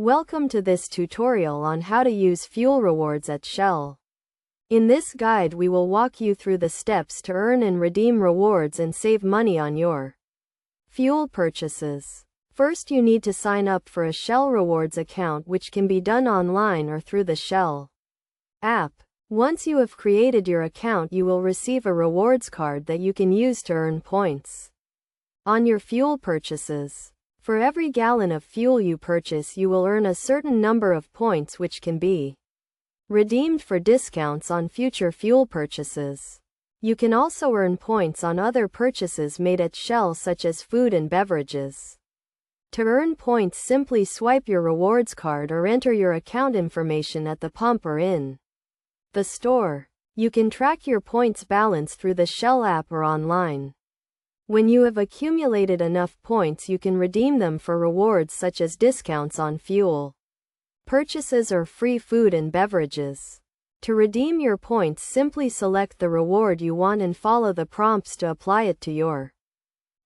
Welcome to this tutorial on how to use fuel rewards at Shell. In this guide we will walk you through the steps to earn and redeem rewards and save money on your fuel purchases. First, you need to sign up for a Shell Rewards account, which can be done online or through the Shell app. Once you have created your account, you will receive a rewards card that you can use to earn points on your fuel purchases. For every gallon of fuel you purchase, you will earn a certain number of points which can be redeemed for discounts on future fuel purchases. You can also earn points on other purchases made at Shell, such as food and beverages. To earn points, simply swipe your rewards card or enter your account information at the pump or in the store. You can track your points balance through the Shell app or online. When you have accumulated enough points, you can redeem them for rewards such as discounts on fuel purchases or free food and beverages. To redeem your points, simply select the reward you want and follow the prompts to apply it to your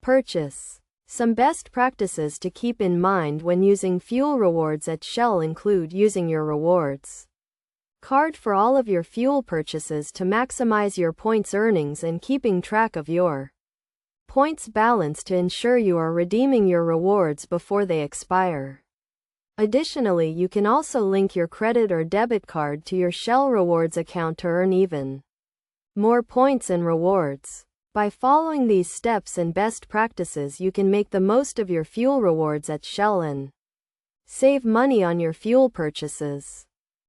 purchase. Some best practices to keep in mind when using fuel rewards at Shell include using your rewards card for all of your fuel purchases to maximize your points earnings, and keeping track of your points balance to ensure you are redeeming your rewards before they expire. Additionally, you can also link your credit or debit card to your Shell Rewards account to earn even more points and rewards. By following these steps and best practices, you can make the most of your fuel rewards at Shell and save money on your fuel purchases.